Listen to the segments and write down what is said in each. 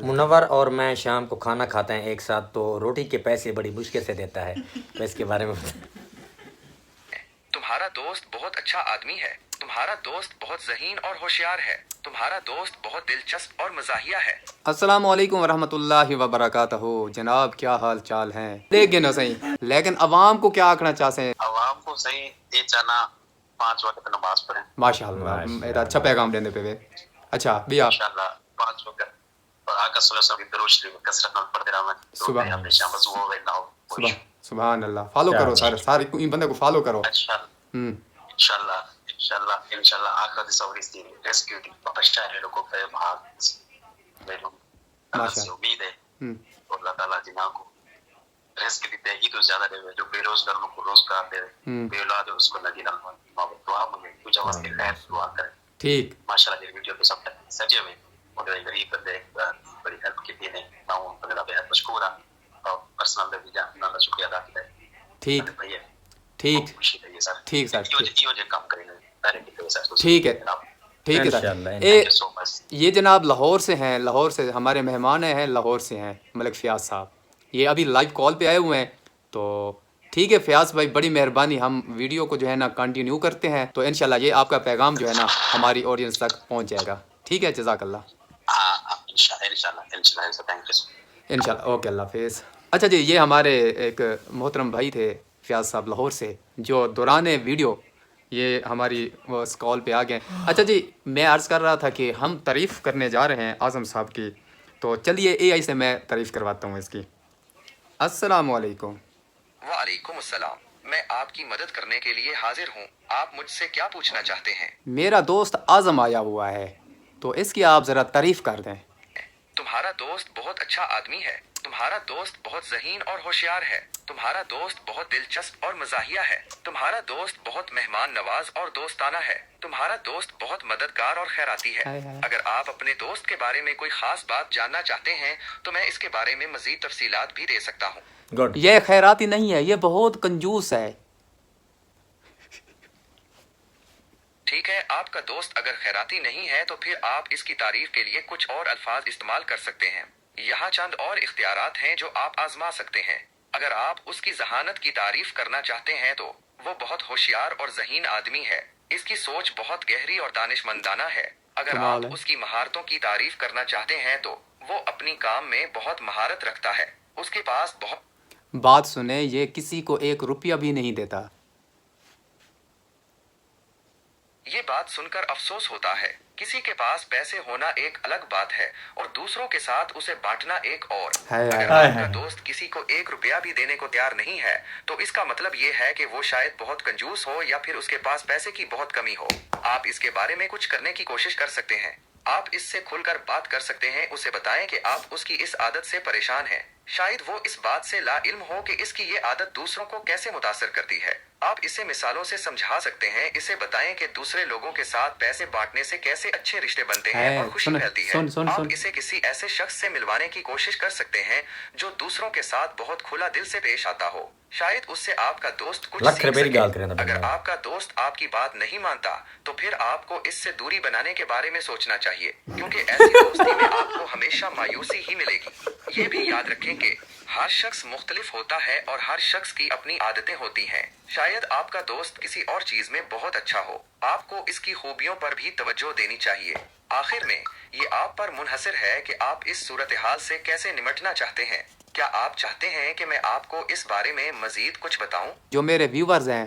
منور اور میں شام کو کھانا کھاتے ہیں ایک ساتھ تو روٹی کے پیسے بڑی مشکل سے دیتا ہے. تو اس کے بارے میں تمہارا دوست بہت اچھا آدمی ہے. تمہارا دوست بہت ذہین اور ہوشیار ہے. تمہارا دوست بہت دلچسپ اور مزاحیہ ہے. السلام علیکم ورحمۃ اللہ وبرکاتہ. جناب کیا حال چال ہیں؟ لیکن عوام کو کیا آکھنا چاہتے ہیں؟ عوام کو صحیح یہ چاہنا 5 وقت نماز پڑھیں ماشاء اللہ میرا اچھا پیغام دینے پہ اچھا بیا انشاءاللہ 5 وقت اور آقا صلی اللہ علیہ وسلم کی درود شریف کثرت نال پڑھتے رہنا ہمیشہ وضو ہو نہ ہو. سبحان اللہ. فالو کرو سارے بندے کو فالو کرو. انشاءاللہ انشاءاللہ آخرت سوریس دی ریسکیو دی بشار لوگوں پہ بھاگ میرے اللہ سے امید ہے اور اللہ تعالیٰ جنہاں کو رزق دیتے ہیں تو زیادہ دے جو بے روزگار لوگ کو روزگار دے بے اولاد ہے اس کو نبی اللہ دعا مانگے کچھ آواز کے خیر دعا کریں. ٹھیک ماشاءاللہ یہ ویڈیو پہ سب تک سجے ہوئے اور غریب بندے بڑی ہیلپ کی دینے میں ہوں بندہ بہت مشکور ہوں اور پرسنل دے بھی جانا اللہ شکریہ ادا کرتا ہے. ٹھیک ٹھیک ٹھیک سر ٹھیک ہے ٹھیک ہے سر. یہ جناب لاہور سے ہیں. لاہور سے ہمارے مہمان ہیں. لاہور سے ہیں ملک فیاض صاحب. یہ ابھی لائیو کال پہ آئے ہوئے ہیں. تو ٹھیک ہے فیاض بھائی بڑی مہربانی. ہم ویڈیو کو جو ہے نا کنٹینیو کرتے ہیں تو انشاءاللہ یہ آپ کا پیغام جو ہے نا ہماری آڈینس تک پہنچ جائے گا. ٹھیک ہے جزاک اللہ. انشاءاللہ اوکے اللہ حافظ. اچھا جی یہ ہمارے ایک محترم بھائی تھے فیاض صاحب لاہور سے جو دوران ویڈیو یہ ہماری وہ اس کال پہ آ گئے. اچھا جی میں عرض کر رہا تھا کہ ہم تعریف کرنے جا رہے ہیں اعظم صاحب کی. تو چلیے اے آئی سے میں تعریف کرواتا ہوں اس کی. السلام علیکم. وعلیکم السلام. میں آپ کی مدد کرنے کے لیے حاضر ہوں. آپ مجھ سے کیا پوچھنا چاہتے ہیں؟ میرا دوست اعظم آیا ہوا ہے تو اس کی آپ ذرا تعریف کر دیں. تمہارا دوست بہت اچھا آدمی ہے. تمہارا دوست بہت ذہین اور ہوشیار ہے. تمہارا دوست بہت دلچسپ اور مزاحیہ ہے. تمہارا دوست بہت مہمان نواز اور دوستانہ ہے. تمہارا دوست بہت مددگار اور خیراتی ہے. اگر آپ اپنے دوست کے بارے میں کوئی خاص بات جاننا چاہتے ہیں تو میں اس کے بارے میں مزید تفصیلات بھی دے سکتا ہوں. یہ خیراتی نہیں ہے. یہ بہت کنجوس ہے. ٹھیک ہے آپ کا دوست اگر خیراتی نہیں ہے تو پھر آپ اس کی تعریف کے لیے کچھ اور الفاظ استعمال کر سکتے ہیں. یہاں چند اور اختیارات ہیں جو آپ آزما سکتے ہیں. اگر آپ اس کی ذہانت کی تعریف کرنا چاہتے ہیں تو وہ بہت ہوشیار اور ذہین آدمی ہے. اس کی سوچ بہت گہری اور دانشمندانہ ہے. اگر آپ اس کی مہارتوں کی تعریف کرنا چاہتے ہیں تو وہ اپنی کام میں بہت مہارت رکھتا ہے. اس کے پاس بہت بات سنیں یہ کسی کو 1 روپیہ بھی نہیں دیتا. یہ بات سن کر افسوس ہوتا ہے. کسی کے پاس پیسے ہونا ایک الگ بات ہے اور دوسروں کے ساتھ اسے بانٹنا ایک اور. اگر آپ کا دوست کسی کو 1 روپیہ بھی دینے کو تیار نہیں ہے تو اس کا مطلب یہ ہے کہ وہ شاید بہت کنجوس ہو یا پھر اس کے پاس پیسے کی بہت کمی ہو. آپ اس کے بارے میں کچھ کرنے کی کوشش کر سکتے ہیں. آپ اس سے کھل کر بات کر سکتے ہیں. اسے بتائیں کہ آپ اس کی اس عادت سے پریشان ہیں. شاید وہ اس بات سے لا علم ہو کہ اس کی یہ عادت دوسروں کو کیسے متاثر کرتی ہے. آپ اسے مثالوں سے سمجھا سکتے ہیں. اسے بتائیں کہ دوسرے لوگوں کے ساتھ پیسے بانٹنے سے کیسے اچھے رشتے بنتے ہیں اور خوشی پھیلتی ہے. آپ اسے کسی ایسے شخص سے ملوانے کی کوشش کر سکتے ہیں جو دوسروں کے ساتھ بہت کھلا دل سے پیش آتا ہو. شاید اس سے آپ کا دوست کچھ سیکھ سکے. اگر آپ کا دوست آپ کی بات نہیں مانتا تو پھر آپ کو اس سے دوری بنانے کے بارے میں سوچنا چاہیے کیونکہ ایسی دوستی میں آپ کو ہمیشہ مایوسی ہی ملے گی. یہ بھی یاد رکھیں کہ ہر شخص مختلف ہوتا ہے اور ہر شخص کی اپنی عادتیں ہوتی ہیں. شاید آپ کا دوست کسی اور چیز میں بہت اچھا ہو. آپ کو اس کی خوبیوں پر بھی توجہ دینی چاہیے. آخر میں یہ آپ پر منحصر ہے کہ آپ اس صورتحال سے کیسے نمٹنا چاہتے ہیں. کیا آپ چاہتے ہیں کہ میں آپ کو اس بارے میں مزید کچھ بتاؤں؟ جو میرے ویورز ہیں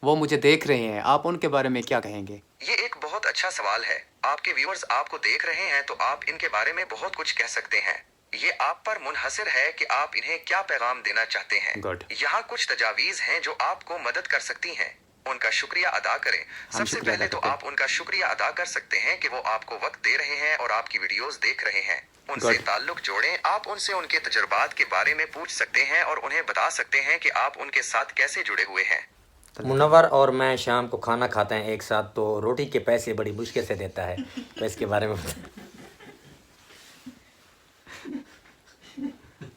وہ مجھے دیکھ رہے ہیں آپ ان کے بارے میں کیا کہیں گے؟ یہ ایک بہت اچھا سوال ہے. آپ کے ویورز آپ کو دیکھ رہے ہیں تو آپ ان کے بارے میں بہت کچھ کہہ سکتے ہیں. یہ آپ پر منحصر ہے کہ آپ انہیں کیا پیغام دینا چاہتے ہیں. یہاں کچھ تجاویز ہیں جو آپ کو مدد کر سکتی ہیں. ان کا شکریہ ادا کریں. سب سے پہلے تو آپ ان کا شکریہ ادا کر سکتے ہیں کہ وہ آپ کو وقت دے رہے ہیں اور آپ کی ویڈیوز دیکھ رہے ہیں. ان سے تعلق جوڑیں. آپ ان سے ان کے تجربات کے بارے میں پوچھ سکتے ہیں اور انہیں بتا سکتے ہیں کہ آپ ان کے ساتھ کیسے جڑے ہوئے ہیں. منور اور میں شام کو کھانا کھاتے ہیں ایک ساتھ تو روٹی کے پیسے بڑی مشکل سے دیتا ہے. تو اس کے بارے میں